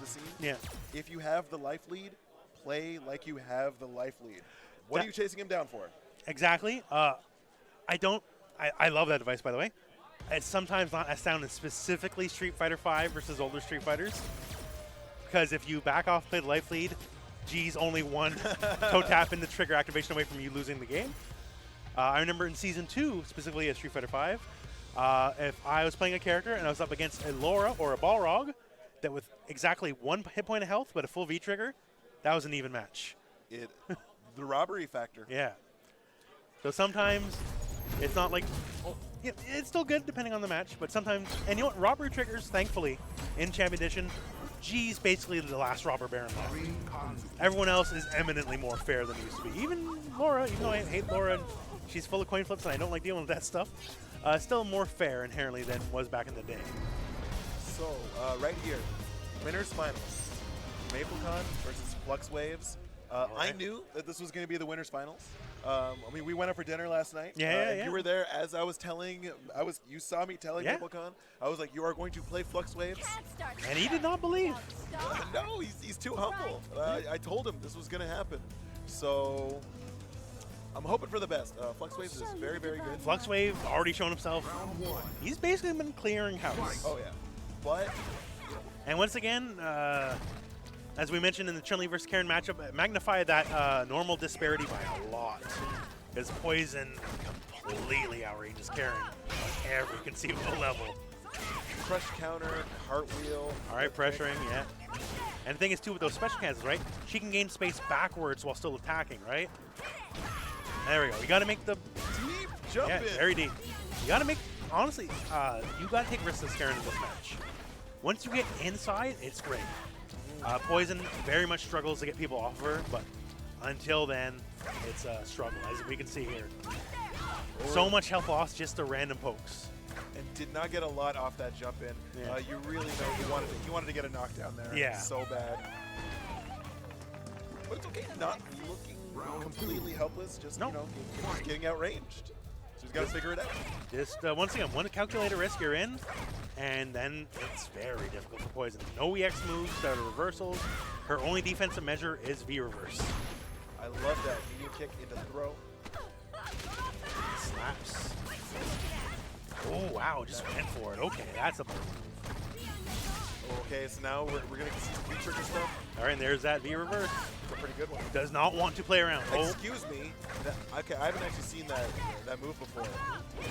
the scene. Yeah. If you have the life lead, play like you have the life lead. What are you chasing him down for? Exactly. I love that advice, by the way. It's sometimes not as sound as specifically Street Fighter V versus older Street Fighters. Because if you back off, play the life lead, G's only one toe tap in the trigger activation away from you losing the game. I remember in Season 2, specifically at Street Fighter V, if I was playing a character and I was up against a Laura or a Balrog that with exactly 1 hit point of health but a full V trigger, that was an even match. The robbery factor. Yeah. So sometimes it's not like, well, yeah, it's still good depending on the match, but sometimes, and you know what, robbery triggers, thankfully, in Champion Edition, G's basically the last robber baron left. Everyone else is eminently more fair than it used to be. Even Laura, even though I hate Laura and she's full of coin flips and I don't like dealing with that stuff, still more fair inherently than was back in the day. So, right here, winners finals. Maplekon versus FluxWaveZ. I knew that this was going to be the winners finals. I mean, we went out for dinner last night. Yeah. You were there as I was telling. You saw me telling Maplekon. I was like, you are going to play FluxWaveZ. And he did not believe. No, he's too humble. I told him this was going to happen. So I'm hoping for the best. FluxWaveZ is very, very good. FluxWave already shown himself. He's basically been clearing house. Oh, yeah. But and once again, as we mentioned in the Chun-Li versus Karin matchup, magnify that normal disparity by a lot. Because Poison completely outrages Karin on every conceivable level. Crush counter, cartwheel. All right, pressuring, yeah. And the thing is, too, with those special cancels, right? She can gain space backwards while still attacking, right? There we go. You got to make the deep jump in. Very deep. You got to make, honestly, you got to take risks as Karin in this match. Once you get inside, it's great. Poison very much struggles to get people off of her, but until then, it's a struggle, as we can see here. So much health loss just to random pokes. And did not get a lot off that jump in. Yeah. You really know he wanted to get a knockdown there. Yeah. So bad. But it's okay, not looking completely helpless, just you know, just getting outranged. So he's got to figure it out. Just once again, one calculator risk you're in, and then it's very difficult for Poison. No EX moves that are reversals. Her only defensive measure is V reverse. I love that medium kick into throw. Slaps. Oh wow, just went for it. Okay, that's a move. Okay, so now we're gonna get some V trigger stuff. All right, and there's that V reverse. It's a pretty good one. Does not want to play around. Excuse me. Okay, I haven't actually seen that move before.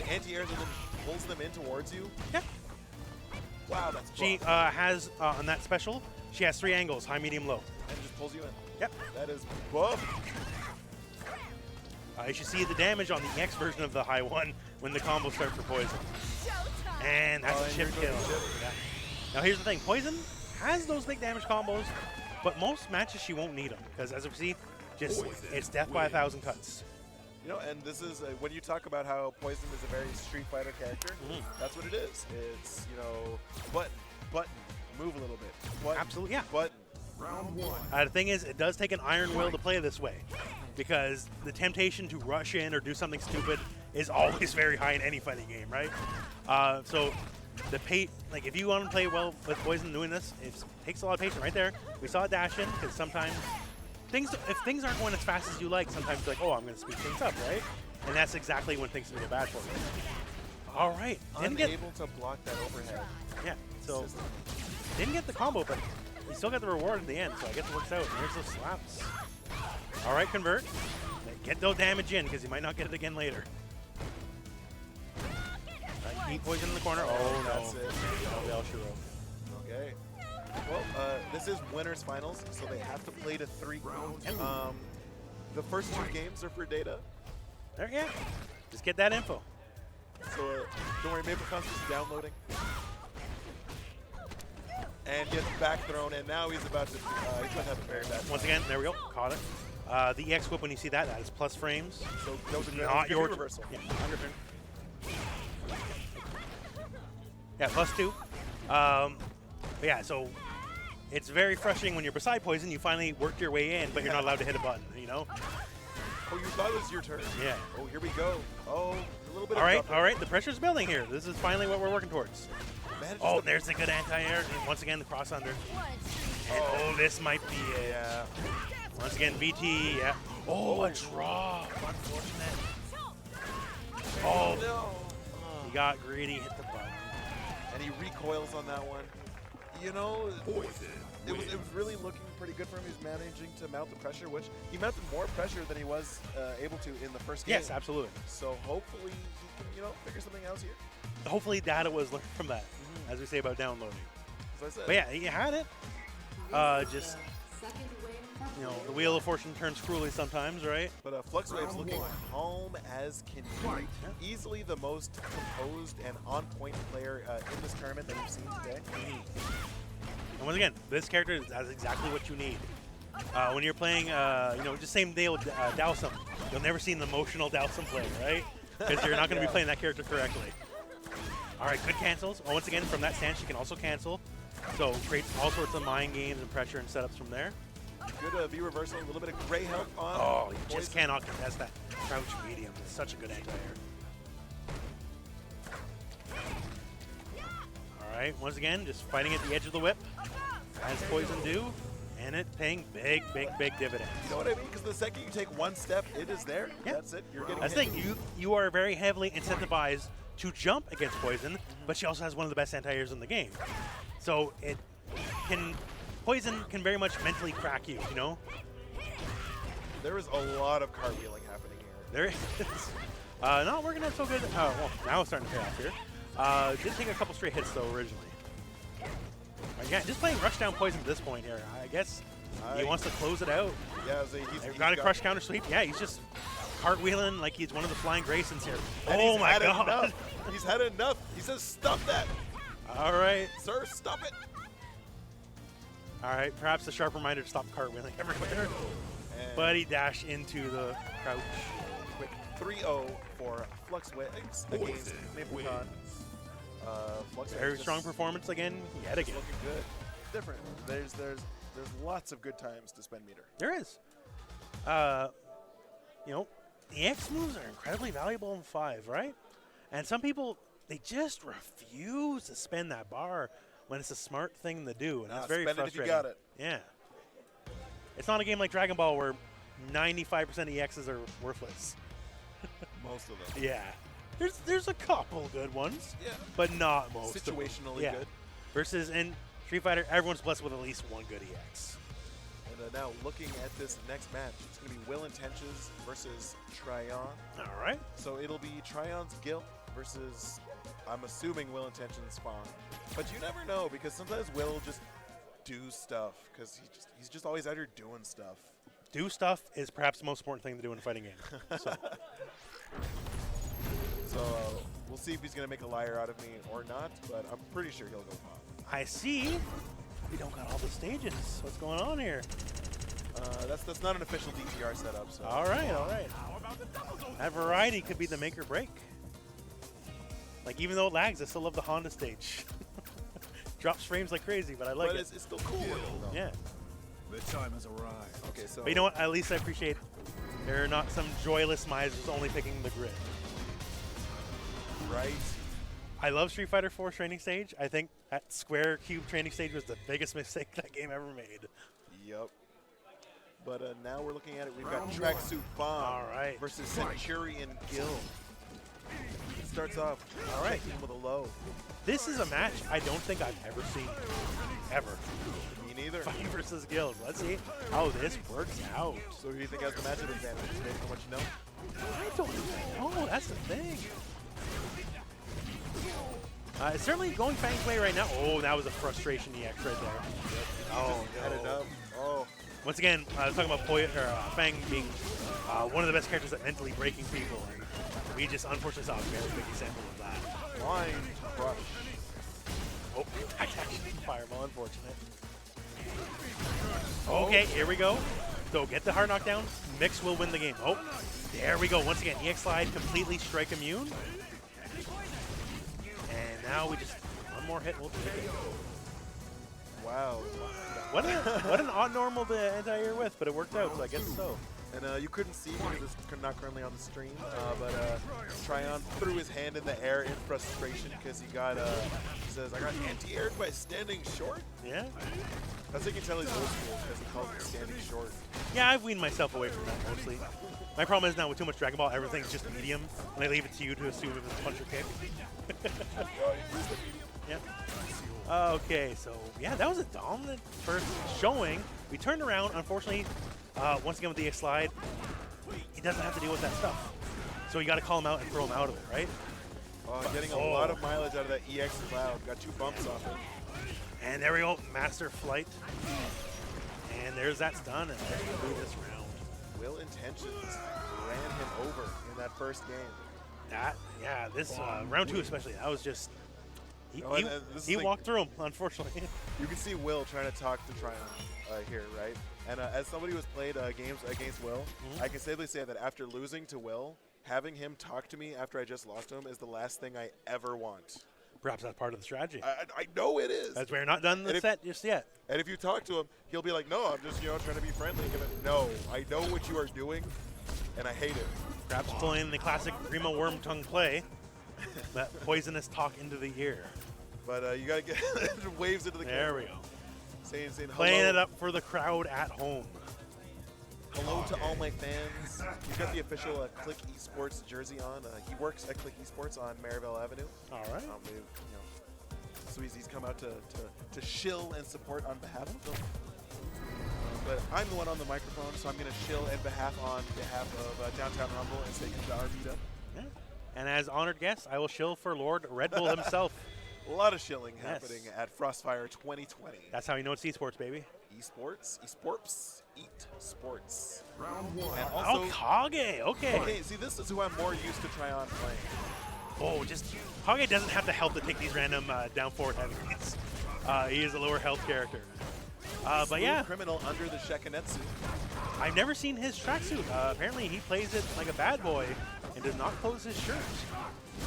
Anti-airs and then pulls them in towards you. Yeah. Wow, that's buff. She has on that special. She has 3 angles: high, medium, low. And just pulls you in. Yep. That is buff. You should see the damage on the EX version of the high one when the combo starts for Poison. And that's a chip kill. Yeah. Now here's the thing, Poison has those big damage combos, but most matches she won't need them because, as we see, just it's death by 1,000 cuts. You know, and this is when you talk about how Poison is a very Street Fighter character. That's what it is. It's, you know, button, move a little bit. Button, absolutely, yeah. Button. Round 1. The thing is, it does take an iron will to play this way, because the temptation to rush in or do something stupid is always very high in any fighting game, right? So like if you want to play well with Poison doing this, it takes a lot of patience right there. We saw it dash in, because sometimes if things aren't going as fast as you like, sometimes you're like, oh, I'm going to speed things up, right? And that's exactly when things can get bad for you. All right. Unable to block that overhead. Yeah, so didn't get the combo, but you still got the reward in the end, so I guess it works out. There's those slaps. All right, convert. Get no damage in, because you might not get it again later. Keep Poison in the corner. Oh, no. That's it. Oh, okay. Well, this is winners finals, so they have to play to 3. The first 2 games are for data. There, yeah. Just get that info. So don't worry, Maplekon's just downloading. And gets back thrown, and now he's about to have a very bad Once again, there we go. Caught it. The EX whip, when you see that, that is plus frames. So those are not your reversal. Yeah, not your turn. Yeah, +2. But yeah, so it's very frustrating when you're beside Poison. You finally worked your way in, but you're not allowed to hit a button, you know? Oh, you thought it was your turn? Yeah. Oh, here we go. Oh, a little bit all of all right, the pressure's building here. This is finally what we're working towards. Manages Oh, there's the good anti-air. And once again, the cross under. this might be it. Yeah. Once again, VT, yeah. Oh, a drop. Unfortunate. Oh, No. he got greedy, hit the button. And he recoils on that one. You know, it was really looking pretty good for him. He was managing to mount the pressure, which he mounted more pressure than he was able to in the first game. Yes, absolutely. So hopefully he can, figure something else here. Hopefully data was learned from that, as we say about downloading. As I said. But yeah, he had it. Just, the wheel of fortune turns cruelly sometimes, right? But FluxWaveZ looking calm as can be. Easily the most composed and on-point player in this tournament that we've seen today. And once again, this character has exactly what you need. When you're playing, just same day with Dowsum, you'll never see an emotional Dowsum player, right? Because you're not going to be playing that character correctly. All right, good cancels. Oh, once again, from that stance, she can also cancel. So creates all sorts of mind games and pressure and setups from there. Good V reversal, a little bit of gray help on. Oh, you just cannot contest that crouch medium. It's such a good anti-air. All right, once again, just fighting at the edge of the whip, as Poison do, and it paying big, big, big dividends. You know what I mean? Because the second you take one step, it is there. Yeah. That's it. You're getting That's the thing. You are very heavily incentivized to jump against Poison, but she also has one of the best anti-airs in the game. So Poison can very much mentally crack you, There is a lot of cartwheeling happening here. There is. Not working out so good. Oh, well, now it's starting to pay off here. Did take a couple straight hits, though, originally. Yeah, just playing Rushdown Poison at this point here. I guess he wants to close it out. Yeah, He's got a crush counter sweep. Yeah, he's just cartwheeling like he's one of the flying Graysons here. And oh, my God. Enough. He's had enough. He says, stop that. All right. Sir, stop it. All right, perhaps a sharp reminder to stop cartwheeling everywhere. But he dashed into the crouch. Quick 3-0 for FluxWaveZ against Maplekon. Very strong performance again, yet again. Looking good. Different. There's lots of good times to spend meter. There is. The X moves are incredibly valuable in 5, right? And some people, they just refuse to spend that bar when it's a smart thing to do, and that's very frustrating. Spend it if you got it. Yeah. It's not a game like Dragon Ball where 95% of EXs are worthless. Most of them. Yeah. There's a couple good ones, but not most. Situationally good. Versus in Street Fighter, everyone's blessed with at least one good EX. And now looking at this next match, it's going to be Will Intentions versus TrahYawn. All right. So it'll be TrahYawn's Gill versus, I'm assuming, Will Intentions Fang. But you never know, because sometimes Will will just do stuff, because he's just always out here doing stuff. Do stuff is perhaps the most important thing to do in a fighting game. So we'll see if he's going to make a liar out of me or not, but I'm pretty sure he'll go pop. I see. We don't got all the stages. What's going on here? That's not an official DTR setup. So. All right. That variety could be the make or break. Like, even though it lags, I still love the Honda stage. Drops frames like crazy, but I like it. But it's still cool. Yeah. The time has arrived. Okay, so. But you know what? At least I appreciate there are not some joyless misers only picking the grid. Right. I love Street Fighter 4 training stage. I think that square cube training stage was the biggest mistake that game ever made. Yep. But now we're looking at it. We've got Tracksuit Bomb versus Centurion Gill. Starts off with a low. This is a match I don't think I've ever seen. Ever. Me neither. Fang versus Gill. Let's see how this works out. So who do you think has the matchup advantage based on what you know? I don't know. That's the thing. It's certainly going Fang's way right now. Oh, that was a frustration EX right there. Oh, Had enough. Oh. Once again, I was talking about Fang being one of the best characters at mentally breaking people. And we just unfortunately saw a very big example of that. Blind crush. Oh, actually fireball, unfortunate. Okay, here we go. So get the hard knockdown. Mix will win the game. Oh, there we go. Once again, EX slide completely strike immune. And now we just one more hit. We'll take it. Wow. What an odd normal to anti-air with, but it worked out, so I guess so. And you couldn't see because it's not currently on the stream, but TrahYawn threw his hand in the air in frustration because he got, he says, I got anti-aired by standing short. Yeah. That's how you can tell he's old school because he calls it standing short. Yeah, I've weaned myself away from that mostly. My problem is now with too much Dragon Ball, everything's just medium, and I leave it to you to assume if it's punch or kick. Yeah. Okay, so yeah, that was a dominant first showing. We turned around, unfortunately, once again with the X slide, he doesn't have to deal with that stuff. So you got to call him out and throw him out of it, right? Getting a lot of mileage out of that EX cloud. Got 2 bumps off it. And there we go, Master Flight. And there's that stun, and there you move this round. Will Intentions ran him over in that first game. Yeah, this round 2 especially, that was just, he walked through him, unfortunately. You can see Will trying to talk to TrahYawn here, right? And as somebody who's played games against Will, I can safely say that after losing to Will, having him talk to me after I just lost to him is the last thing I ever want. Perhaps that's part of the strategy. I know it is. That's we're not done the set just yet. And if you talk to him, he'll be like, no, I'm just trying to be friendly. No, I know what you are doing, and I hate it. Perhaps pulling the classic Grima worm tongue play, that poisonous talk into the ear. But you got to get waves into the camera. There we go. Saying Playing hello. it up for the crowd at home. Hello to all my fans. He's got the official Click Esports jersey on. He works at Click Esports on Maryville Avenue. All right. So he's come out to shill and support on behalf of them. But I'm the one on the microphone, so I'm going to shill on behalf of Downtown Rumble and Sacred to our meetup. Yeah. And as honored guest, I will shill for Lord Red Bull himself. A lot of shilling happening at Frostfire 2020. That's how you know it's esports, baby. Esports, eat sports. Round 1. And also, Kage, okay. Okay, see, this is who I'm more used to TrahYawn playing. Oh, just Kage doesn't have the health to take these random down forward heavyweights. He is a lower health character. But yeah, Criminal under the Shekinetsu. I've never seen his tracksuit. Apparently he plays it like a bad boy and does not close his shirt.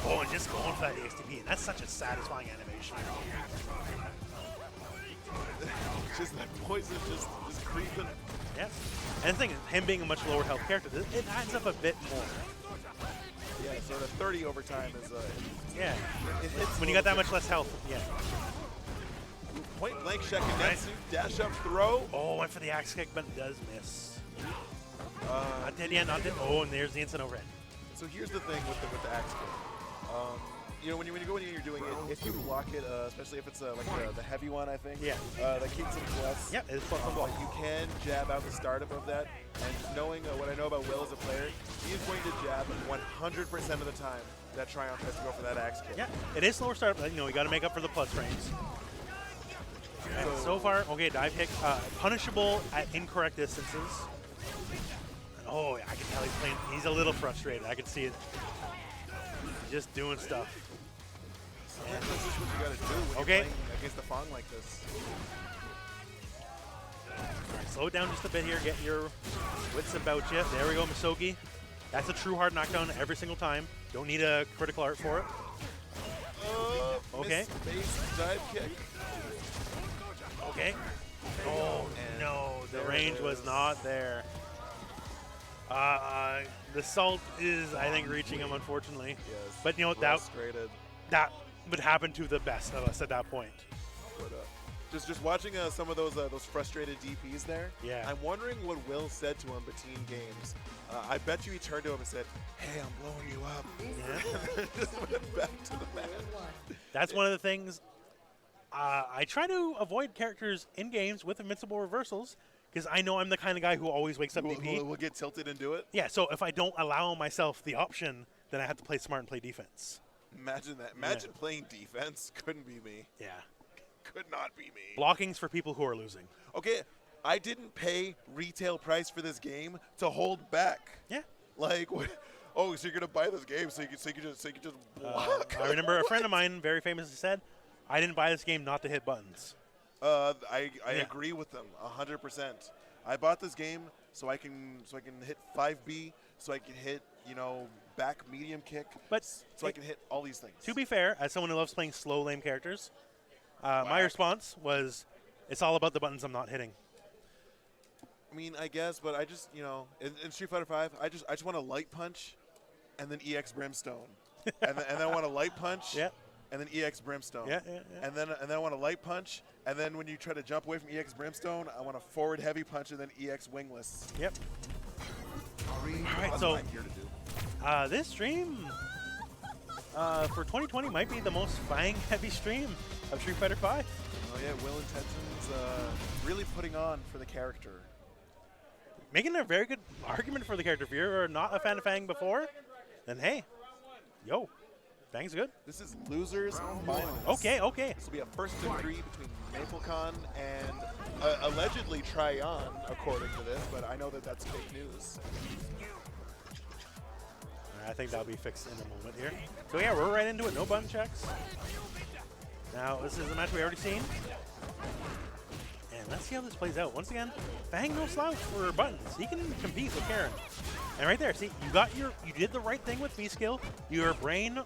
Oh, and just going for that ASTP, and that's such a satisfying animation. Just that poison just creeping. Yes. And the thing is, him being a much lower health character, it adds up a bit more. Yeah, so the 30 over time is Yeah. it hits When you got that much less health, yeah. Point blank Shekinetsu, dash up throw. Oh, went for the axe kick, but does miss. Not dead yet, not dead. Oh, and there's the instant overhead. So here's the thing with the axe kick. When you go in and you're doing it, if you block it, especially if it's like the heavy one, I think. Yeah. That keeps it plus. Yep, it's plus one block. You can jab out the startup of that, and knowing what I know about Will as a player, he is going to jab 100% of the time that TrahYawn has to go for that axe kick. Yeah, it is slower startup, but you got to make up for the plus frames. And so far, okay, dive kick, punishable at incorrect distances. Oh, I can tell he's a little frustrated. I can see it. Just doing stuff. That's just what you got to do when you're playing against the Fang like this. All right, slow it down just a bit here. Get your wits about you. There we go, Misogi. That's a true hard knockdown every single time. Don't need a critical art for it. Okay. Base dive kick. Okay. Oh, no. The range was not there. The salt is, I think, reaching him, unfortunately. Yes. But that would happen to the best of us at that point. But, just watching some of those frustrated DPs there. Yeah. I'm wondering what Will said to him between games. I bet you he turned to him and said, "Hey, I'm blowing you up." Yeah. Just went back to the mat. That's one of the things. I try to avoid characters in games with invincible reversals because I know I'm the kind of guy who always wakes up DP. We'll get tilted and do it. Yeah, so if I don't allow myself the option, then I have to play smart and play defense. Imagine that. Imagine playing defense. Couldn't be me. Yeah. Could not be me. Blocking's for people who are losing. Okay, I didn't pay retail price for this game to hold back. Yeah. Like, what? Oh, so you're gonna buy this game so you can just block? I remember a friend of mine very famously said, "I didn't buy this game not to hit buttons." I agree with them 100%. I bought this game so I can hit 5B, so I can hit back medium kick, but so I can hit all these things. To be fair, as someone who loves playing slow lame characters, my response was, "It's all about the buttons I'm not hitting." I mean, I guess, but I just, you know, in Street Fighter 5, I just want a light punch and then EX Brimstone. and then I want a light punch and then EX Brimstone. And then I want a light punch, and then when you try to jump away from EX Brimstone, I want a forward heavy punch and then EX Wingless. Yep. All right, so this stream for 2020 might be the most Fang heavy stream of Street Fighter 5. Oh yeah, Will Intention's really putting on for the character. Making a very good argument for the character. If you're not a fan of Fang before, then hey, yo, Fang's good. This is losers finals. Okay, okay. This will be a first to 3 between Maplekon and allegedly TrahYawn, according to this, but I know that that's fake news. I think that'll be fixed in a moment here. So yeah, we're right into it. No button checks. Now, this is a match we've already seen. And let's see how this plays out. Once again, Fang no slouch for buttons. He can compete with Karin. And right there, see, you did the right thing with V-Skill. Your brain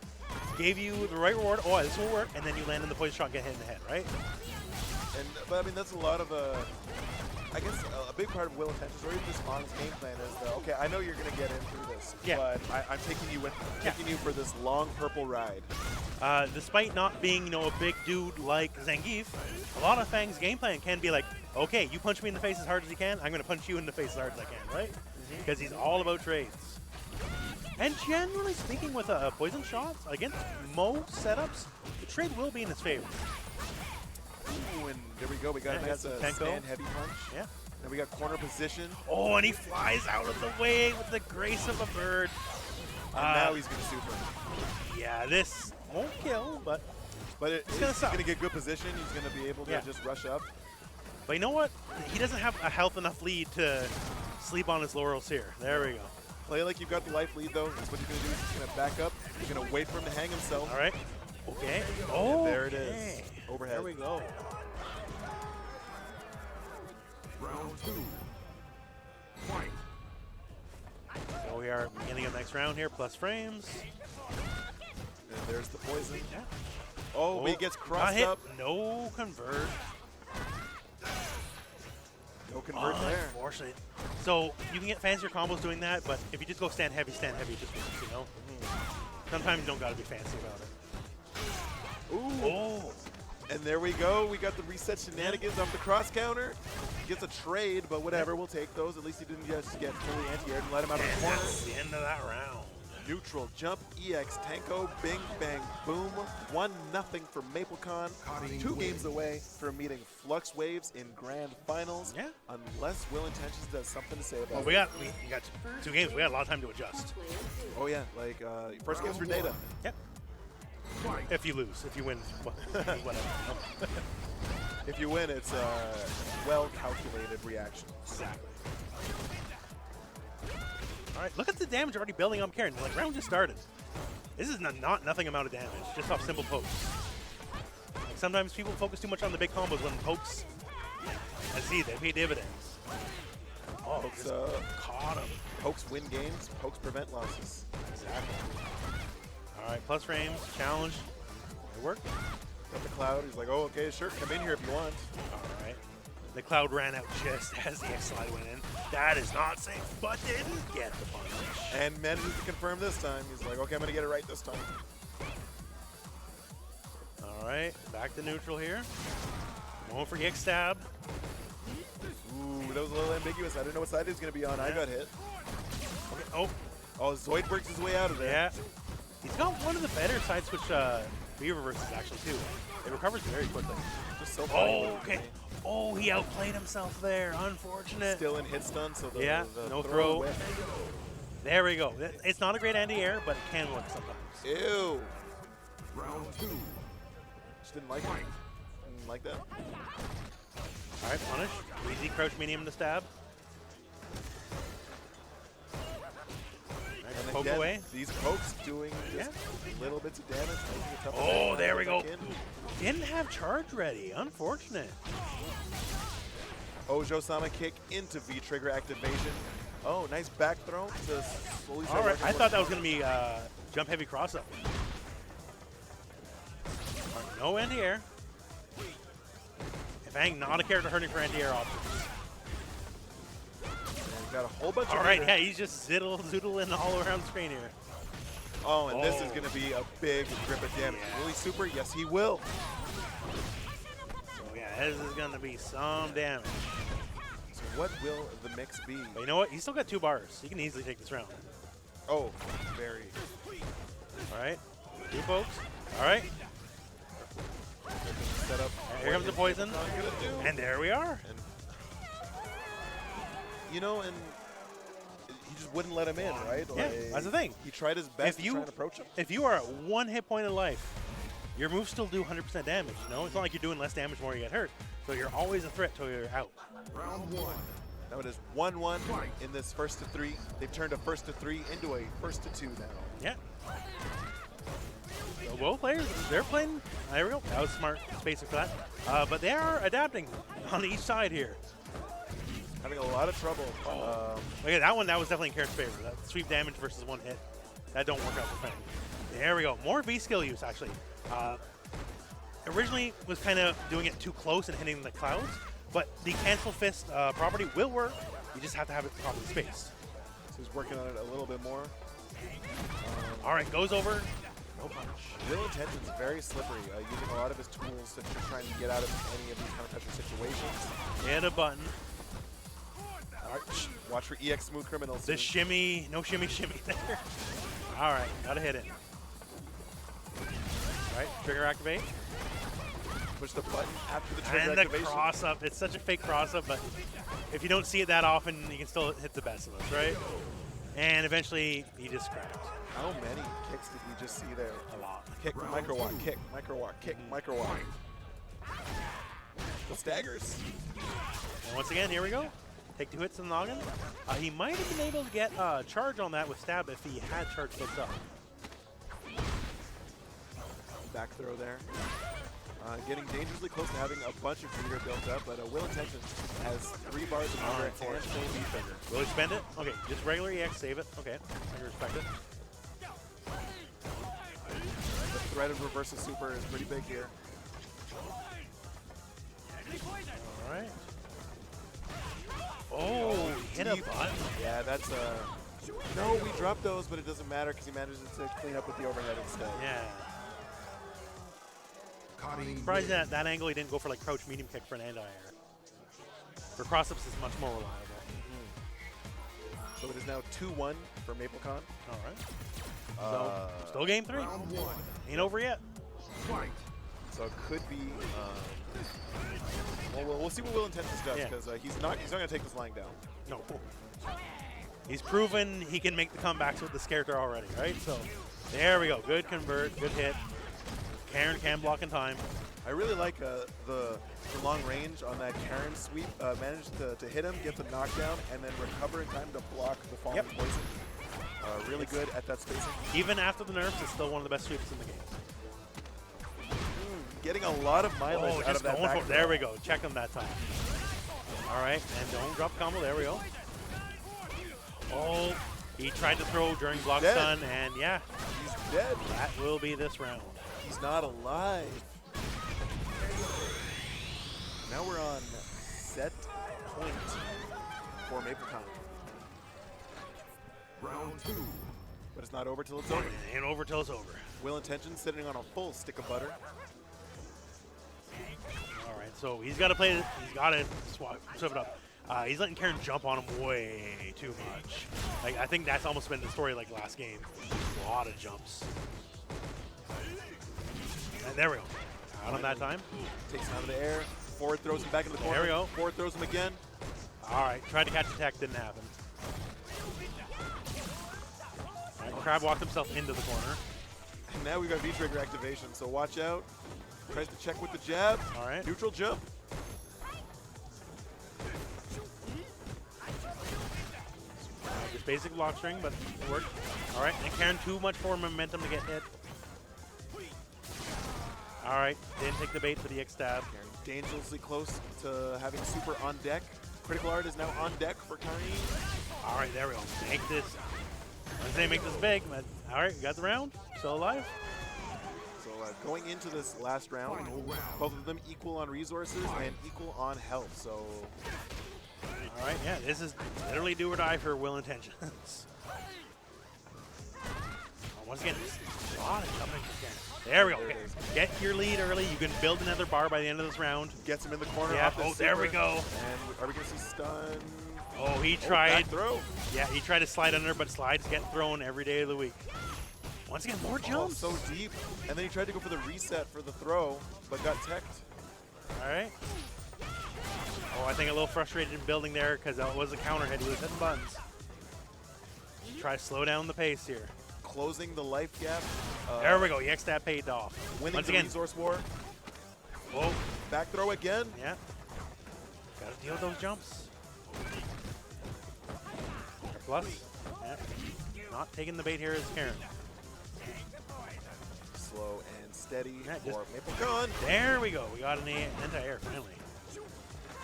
gave you the right reward. Oh, this will work. And then you land in the poison shot and get hit in the head, right? But I mean, that's a lot of I guess a big part of Will Intentions, or even just Fang's game plan, is that, okay, I know you're going to get in through this, but I'm taking you for this long purple ride. Despite not being, you know, a big dude like Zangief, a lot of Fang's game plan can be like, okay, you punch me in the face as hard as you can, I'm going to punch you in the face as hard as I can, right? Because he's all about trades. And generally speaking, with poison shots, against most setups, the trade will be in his favor. Ooh, and there we go. We got a nice stand heavy punch. Yeah. Then we got corner position. Oh, and he flies out of the way with the grace of a bird. And now he's going to super. Yeah, this won't kill, but he's going to get good position. He's going to be able to just rush up. But you know what? He doesn't have a health enough lead to sleep on his laurels here. There we go. Play like you've got the life lead, though. That's what he's going to do. He's going to back up. He's going to wait for him to hang himself. All right. Okay. Oh, there it is. Overhead. There we go. Round 2. Fight. So we are beginning of the next round here, plus frames. And there's the poison. Yeah. Oh, he gets crossed up. No convert. No convert there. Unfortunately. So you can get fancier combos doing that, but if you just go stand heavy, just wins, you know? Sometimes you don't got to be fancy about it. Ooh. Oh. And there we go. We got the reset shenanigans off the cross counter. He gets a trade, but whatever. We'll take those. At least he didn't just get fully anti-aired and let him out of the corner. That's the end of that round. Neutral jump, EX Tanko, bing, bang, boom. 1-0 for Maplekon. 2 games away from meeting FluxWaveZ in grand finals. Yeah. Unless Will Intentions does something to say about it. We got 2 games. We got a lot of time to adjust. Oh, yeah. Like, first game's for data. Yep. If you lose. If you win, whatever. If you win, it's a well-calculated reaction. Exactly. All right, look at the damage already building up Karin. Like, round just started. This is nothing amount of damage, just off simple pokes. Like, sometimes people focus too much on the big combos when pokes, and see, they pay dividends. Oh, Pokes, caught him. Pokes win games, pokes prevent losses. Exactly. All right, plus frames, challenge. It worked. Got the Cloud. He's like, oh, okay, sure, come in here if you want. All right. The Cloud ran out just as the X slide went in. That is not safe, but didn't get the punish. And manages to confirm this time. He's like, okay, I'm going to get it right this time. All right, back to neutral here. Going for X stab. Ooh, that was a little ambiguous. I didn't know what side he was going to be on. I got hit. Okay. Oh. Oh, Zoid works his way out of there. Yeah. He's got one of the better side switch Beaver reverses actually too. It recovers very quickly. Just so funny. Oh, okay. Oh, he outplayed himself there. Unfortunate. Still in hit stun, so the no throw. There we go. It's not a great anti-air, but it can work sometimes. Ew. Round 2. Just didn't like it. Didn't like that. All right, punish. Easy crouch medium to stab. And poke again, away. These pokes doing just little bits of damage. Oh, there we go. Didn't have charge ready. Unfortunate. Ojo-sama kick into V-trigger activation. Oh, nice back throw to slowly All right, I thought that was going to be jump heavy cross up. Right, no anti-air. Fang, not a character hurting for anti-air options. Got a whole bunch of All right, meter. yeah, he's just zoodling all around the screen here. Oh, and this is Oh. going to be a big grip of damage. Yeah. Will he super? Yes, he will. So yeah, this is going to be some damage. So what will the mix be? But you know what? He's still got 2 bars. He can easily take this round. Oh, very. All right, 2 folks. All right, Set up. here comes the poison. What is Maplekon gonna do? And there we are. And you know, and he just wouldn't let him in, right? Yeah, that's the thing. He tried his best If to try you and approach him. if you are at 1 hit point of life, your moves still do 100% damage. You know, it's not like you're doing less damage the more you get hurt. So you're always a threat till you're out. Round 1. Now it is 1-1 in this first to 3. They've turned a first to 3 into a first to 2 now. Yeah. So both players, they're playing. There we go. That was smart spacing for that. But they are adapting on each side here. Having a lot of trouble. Look at that one. That was definitely in Karen's favor. That sweep damage versus 1 hit. That don't work out for Fang. There we go. More V skill use actually. Originally was kind of doing it too close and hitting the clouds, but the cancel fist property will work. You just have to have it properly spaced. So he's working on it a little bit more. All right, goes over. No punch. Will Intention's very slippery, using a lot of his tools to try and get out of any of these kind of pressure situations. Hit a button. All right, watch for EX Smooth Criminals. The shimmy, no shimmy there. All right, gotta hit it. All right, trigger activate. Push the button after the trigger And the activation. cross up. It's such a fake cross up, but if you don't see it that often, you can still hit the best of us, right? And eventually, he just cracked. How many kicks did we just see there? A lot. Kick, micro walk, kick, micro walk, kick, micro walk. The staggers. And once again, here we go. Take 2 hits in the noggin. He might have been able to get charge on that with stab if he had charge flipped up. Back throw there. Getting dangerously close to having a bunch of meter built up, but Will Intention has 3 bars of meter and same trigger. Will he spend it? Okay, just regular EX, save it. Okay, I can respect it. The threat of reverse super is pretty big here. All right. Oh, hit a Deep. button. Yeah, that's no, we dropped those, but it doesn't matter because he manages to clean up with the overhead instead. Yeah. Karin Surprised that that angle he didn't go for like crouch medium kick for an anti-air. For cross-ups, it's much more reliable. So it is now 2-1 for Maplekon. All right. So, still game 3. Round 1. Ain't over yet. Fight. So it could be. Well, we'll see what Will Intentions does Yeah. because he's not going to take this lying down. No. He's proven he can make the comebacks with this character already, right? So there we go. Good convert, good hit. Karin can block in time. I really like the long range on that Karin sweep. Managed to hit him, get the knockdown, and then recover in time to block the falling Yep. poison. Really good at that spacing. Even after the nerfs, it's still one of the best sweeps in the game. Getting a lot of mileage Oh, out just of that going back for there we go. Check him that time. All right, and don't drop combo. There we go. Oh, he tried to throw during block Dead. stun, and yeah, He's dead. that will be this round. He's not alive. Now we're on set point for Maplekon. Round 2. But it's not over till it's over. And over till it's over. Will Intention sitting on a full stick of butter. All right, so he's got to play. He's got to swap it up. He's letting Karin jump on him way too much. Like I think that's almost been the story like last game. A lot of jumps. And there we go. Out on that time. Takes him out of the air. Forward throws him back in the corner. There we go. Forward throws him again. All right, tried to catch attack, didn't happen. All right, Crab walked himself into the corner. And now we've got V-trigger activation, so watch out. Tries to check with the jab. All right. Neutral jump. Just basic block string, but it worked. All right, and Karin too much for momentum to get hit. All right, didn't take the bait for the X stab. Karin dangerously close to having super on deck. Critical art is now on deck for Karin. All right, there we go. Make this. I was saying make this big, but all right, got the round. Still alive. So going into this last round, Final round. both of them equal on resources and equal on health. So All right, right, yeah, this is literally do or die for Will Intentions. Once again, just a lot of jumping again. There we go. Okay. Get your lead early. You can build another bar by the end of this round. Gets him in the corner. Yeah. Off the There we super. go. And are we going to see stun? Oh, he tried. Back throw. Yeah, he tried to slide under, but slides get thrown every day of the week. Once again, more jumps. So deep. And then he tried to go for the reset for the throw, but got teched. All right. Oh, I think a little frustrated in building there because that was a counter hit. He was hitting buttons. Try to slow down the pace here. Closing the life gap. There we go. EX that paid off. Winning Once the again. resource war. Whoa. Back throw again. Yeah. Got to deal with those jumps. Plus. Yeah. Not taking the bait here is Karin. Slow and steady Yeah, for Maplekon. There we go. We got an anti-air finally.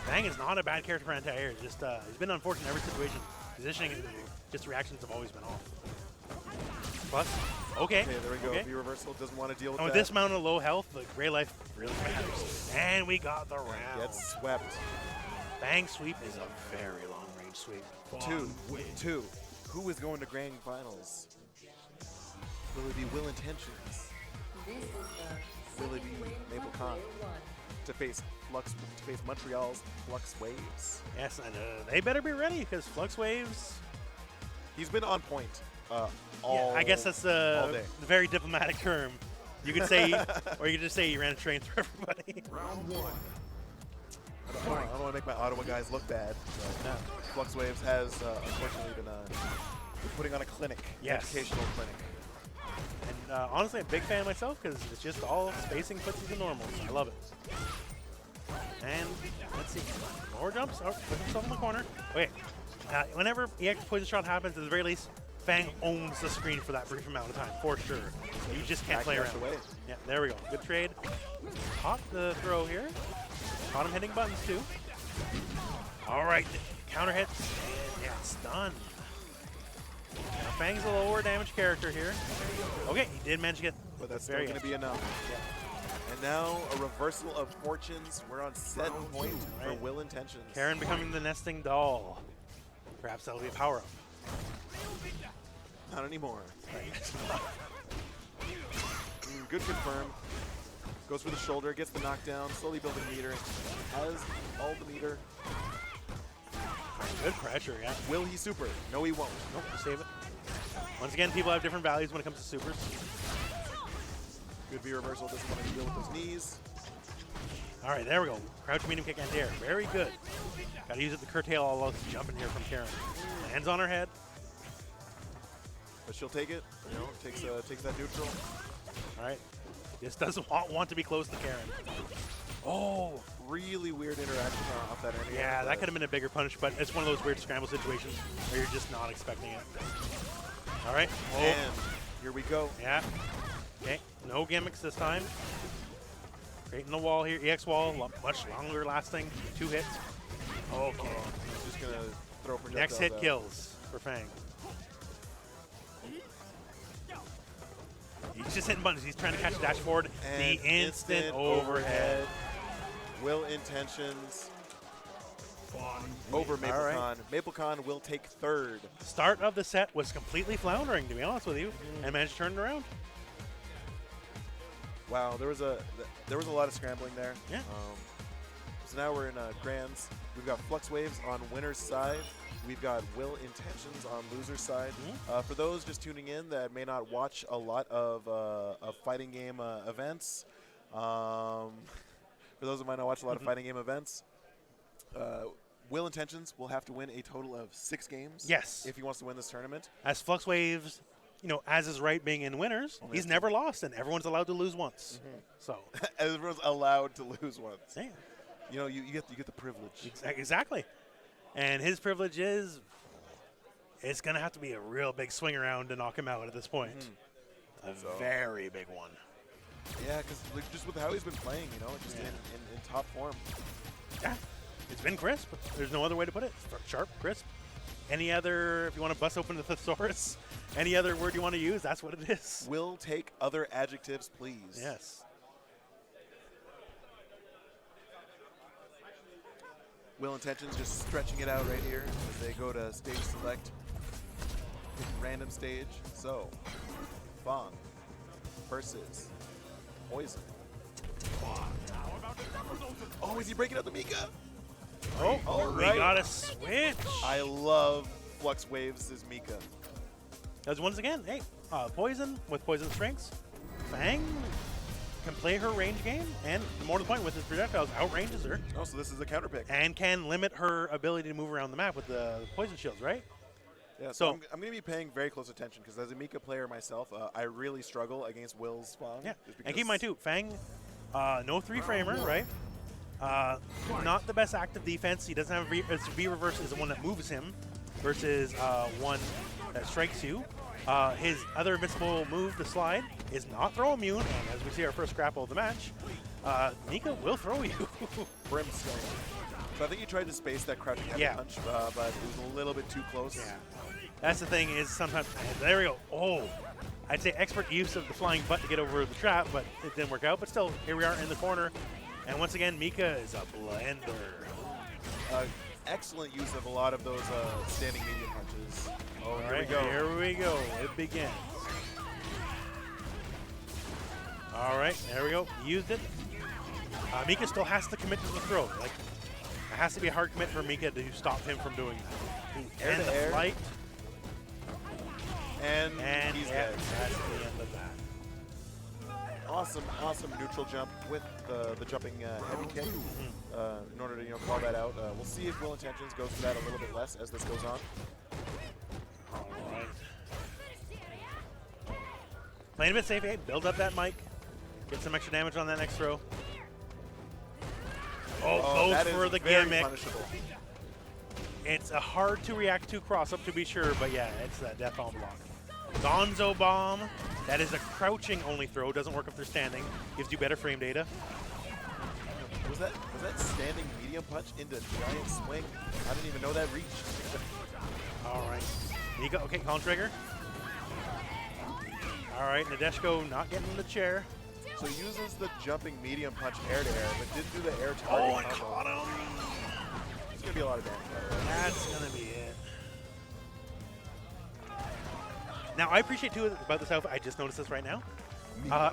Fang is not a bad character for anti-air. Just he's been unfortunate in every situation. Positioning and just reactions have always been off. Plus, okay. Okay, there we go. Okay. V reversal doesn't want to deal with And with that. this amount of low health, the gray life really matters. And we got the round. Gets swept. Fang sweep is a very long range sweep. 2-2. Who is going to grand finals? Will it be Will Intentions? Will it be Maplekon to face Montreal's FluxWaveZ? Yes, and they better be ready because FluxWaveZ. He's been on point. Yeah, All I guess that's all a day. very diplomatic term. You could say, or you could just say you ran a train through everybody. Round one. I don't want to make my Ottawa guys look bad. But FluxWaveZ has unfortunately been putting on a clinic, Yes. educational clinic. And honestly, a big fan myself because it's just all spacing puts you to normals. I love it. And let's see, more jumps. Oh, put himself in the corner. Okay, whenever EX poison shot happens, at the very least, Fang owns the screen for that brief amount of time, for sure. You just can't play around. Away. Yeah, there we go. Good trade. Caught the throw here. Caught him hitting buttons too. All right, counter hits. And yeah, stun. Now Fang's a lower damage character here. Okay, he did manage to get. But that's still very going to edge. be enough. Yeah. And now a reversal of fortunes. We're on set point for Right. Will Intentions. Karin becoming the nesting doll. Perhaps that'll be a power-up. Not anymore. Good confirm. Goes for the shoulder, gets the knockdown, slowly building meter. Has all the meter. Good pressure, yeah. Will he super? No, he won't. Nope, save it. Once again, people have different values when it comes to supers. Good V reversal, doesn't want to deal with those knees. All right, there we go. Crouch, medium kick, and dare. Very good. Got to use it to curtail all those jumping here from Karin. Hands on her head. But she'll take it. You know, takes that neutral. All right. Just doesn't want to be close to Karin. Oh, really weird interaction off that end. Yeah, that could have been a bigger punish, but it's one of those weird scramble situations where you're just not expecting it. All right. Oh, And here we go. yeah. Okay, no gimmicks this time. Creating the wall here. EX wall, much longer lasting. 2 hits. Okay. He's just going to throw projectiles Next hit out. kills for Fang. He's just hitting buttons. He's trying to catch the dash forward. And The instant overhead. Will Intentions over All Maplekon. right. Maplekon will take third. Start of the set was completely floundering, to be honest with you, and managed to turn it around. Wow, there was a lot of scrambling there. Yeah. So now we're in grands. We've got FluxWaveZ on winner's side. We've got Will Intentions on loser's side. For those just tuning in that may not watch a lot of fighting game events, for those that might not watch a lot of fighting game events, Will Intentions will have to win a total of 6 games. Yes. If he wants to win this tournament. As FluxWaveZ, as is right being in winners, he's never lost, and everyone's allowed to lose once. So, Everyone's allowed to lose once. yeah, You get the privilege. exactly. And his privilege is, it's going to have to be a real big swing around to knock him out at this point. A very big one. Yeah, because just with how he's been playing, just in top form. Yeah, it's been crisp. There's no other way to put it. Sharp, crisp. Any other, if you want to bust open the thesaurus, any other word you want to use, that's what it is. Will take other adjectives, please. Yes. Will Intentions just stretching it out right here as they go to stage select. Random stage. So, Fang versus Poison. Oh, is he breaking up the Mika? Oh, all we right. got a switch. I love FluxWaveZ' Mika. Because once again, hey, Poison with Poison strengths, Fang can play her range game, and more to the point, with his projectiles, outranges her, Oh, so this is a counter pick. and can limit her ability to move around the map with the Poison shields, right? Yeah, So- so I'm going to be paying very close attention because as a Mika player myself, I really struggle against Will's Fang. Yeah, just and keep in mind too, Fang, no 3-framer, right? Not the best active defense. He doesn't have his V reverse is the one that moves him versus one that strikes you. His other invincible move, the slide, is not throw immune, and as we see our first grapple of the match, Mika will throw you. Brimstone. So I think he tried to space that crouching heavy Yeah. punch, but it was a little bit too close. Yeah, that's the thing is sometimes, there we go. Oh, I'd say expert use of the flying butt to get over the trap, but it didn't work out. But still, here we are in the corner. And once again, Mika is a blender. Excellent use of a lot of those standing medium punches. Oh, All here right, we go. here we go. It begins. All right, there we go. Used it. Mika still has to commit to the throw. Like, it has to be a hard commit for Mika to stop him from doing that. Air And to the air. flight. And yeah, he's dead. that's the end of that. Awesome neutral jump with the jumping heavy kick in order to call that out. We'll see if Will Intentions goes for that a little bit less as this goes on. All right. Playing a bit safe, hey, build up that mic. Get some extra damage on that next throw. Oh, that goes is for the very gimmick. punishable. It's a hard to react to cross up to be sure, but yeah, it's that death bomb block. Gonzo bomb. That is a crouching only throw. Doesn't work if they're standing. Gives you better frame data. Was that standing medium punch into giant swing? I didn't even know that reached. All right. Mika, okay, column trigger. All right, Nadeshko not getting in the chair. So he uses the jumping medium punch air to air, but didn't do the air target. Oh, I combo. caught him. It's gonna be a lot of damage. by the way. That's gonna be it. Now, I appreciate too about this outfit. I just noticed this right now.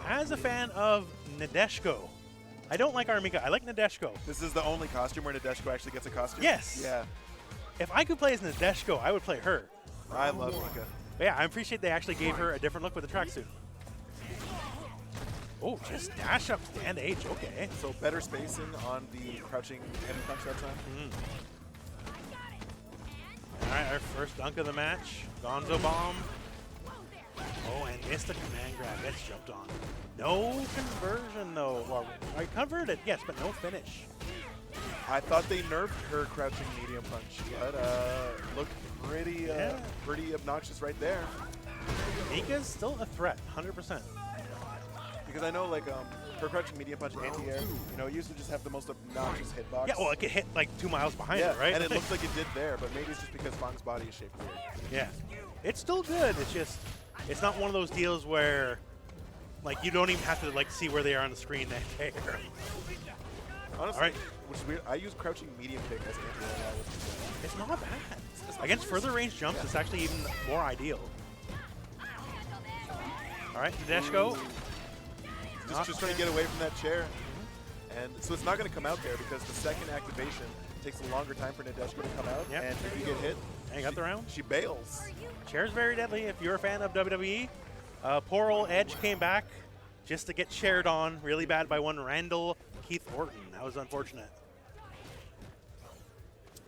As a fan of Nadeshko, I don't like our Mika. I like Nadeshko. This is the only costume where Nadeshko actually gets a costume. Yes. Yeah, If I could play as Nadeshko, I would play her. I love Mika. But yeah, I appreciate they actually gave her a different look with the tracksuit. Oh, just dash up, stand H. Okay. So better spacing on the crouching heavy punch that time. All right, our first dunk of the match. Gonzo bomb. Oh, and missed the command grab. Gets jumped on. No conversion, though. Well, I converted, yes, but no finish. I thought they nerfed her crouching medium punch, but looked pretty obnoxious right there. Mika's still a threat, 100%. Because I know her crouching medium punch anti-air, it used to just have the most obnoxious hitbox. Yeah, well, it could hit like 2 miles behind yeah, it, right? and it looks like it did there, but maybe it's just because Fang's body is shaped weird. Yeah. It's still good. It's just, it's not one of those deals where, like, you don't even have to, like, see where they are on the screen that day. Honestly, All right. which is weird. I use crouching medium kick as anti-air now, which is It's not bad. Against further range jumps, it's actually even more ideal. All right, Nadeshko. just trying to get away from that chair. And so it's not going to come out there because the second activation takes a longer time for Nadeshko to come out. Yep. And if you get hit, And got the round. she bails. Chair's very deadly. If you're a fan of WWE, poor old Edge came back just to get shared on really bad by one Randall Keith Orton. That was unfortunate.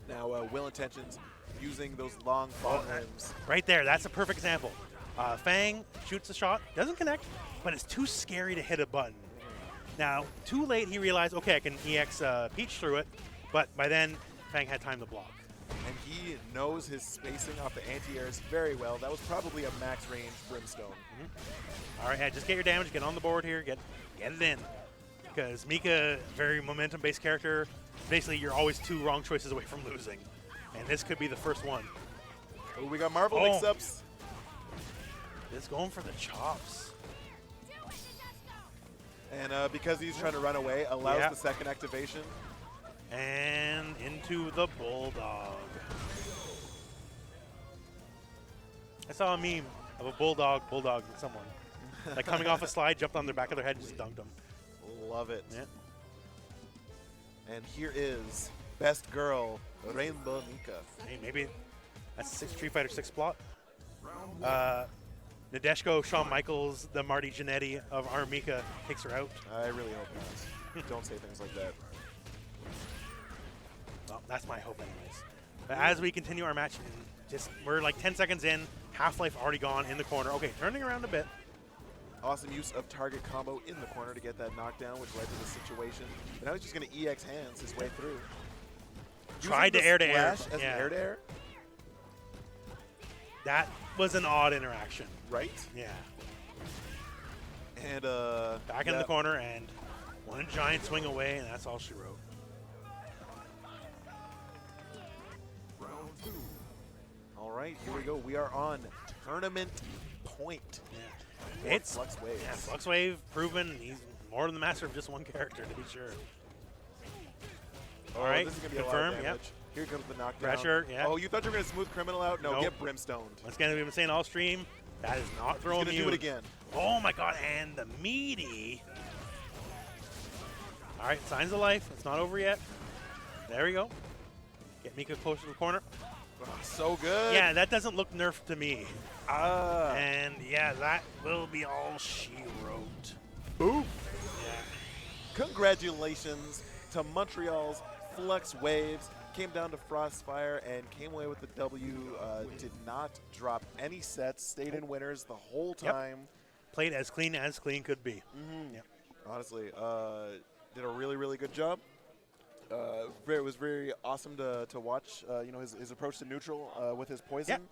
Now, Will Intentions using those long fall limbs. Right there, that's a perfect example. Fang shoots a shot, doesn't connect, but it's too scary to hit a button. Now, too late he realized, okay, I can EX Peach through it, but by then, Fang had time to block. And he knows his spacing off the anti-airs very well. That was probably a max range Brimstone. All right, yeah, just get your damage, get on the board here, get it in. Because Mika, very momentum-based character, basically you're always 2 wrong choices away from losing. And this could be the first one. Oh, we got Marvel mix-ups. It's going for the chops. And because he's trying to run away, allows Yeah. the second activation. And into the Bulldog. I saw a meme of a bulldog with someone. Like coming off a slide, jumped on the back of their head and just dunked them. Love it. Yeah. And here is best girl, Rainbow Mika. Hey, maybe that's Street Fighter 6 plot. Nadeshko, Shawn Michaels, the Marty Jannetty of our Mika takes her out. I really hope not. Don't say things like that. Well, that's my hope anyways. But as we continue our match, we're like 10 seconds in, Half-Life already gone in the corner. Okay, turning around a bit. Awesome use of target combo in the corner to get that knockdown, which led to the situation. But now he's just going to EX hands his way through. Tried to Using the air-to-air. splash as an air-to-air. That was an odd interaction. Right? Yeah. And back in the corner and one giant swing away, and that's all she wrote. Round 2. All right, here we go. We are on tournament point. Yeah. It's FluxWaveZ. Yeah, FluxWave proven he's more than the master of just one character, to be sure. Oh, All right, this is going to be confirm, a lot of damage. Here comes the knockdown. Pressure, yeah. Oh, you thought you were going to smooth criminal out? No, Nope. get brimstoned. Once again, we've been saying all stream, that is not throwing He's you. going to do it again. Oh my god, and the meaty. All right, signs of life. It's not over yet. There we go. Get Mika closer to the corner. Oh, so good. Yeah, that doesn't look nerfed to me. Ah. And yeah, that will be all she wrote. Boom. Yeah. Congratulations to Montreal's FluxWaveZ. Came down to Frostfire and came away with the W. Did not drop any sets. Stayed in winners the whole time. Played as clean could be. Yep. Honestly, did a really, really good job. It was very awesome to watch. You know, his approach to neutral with his poison. Yep.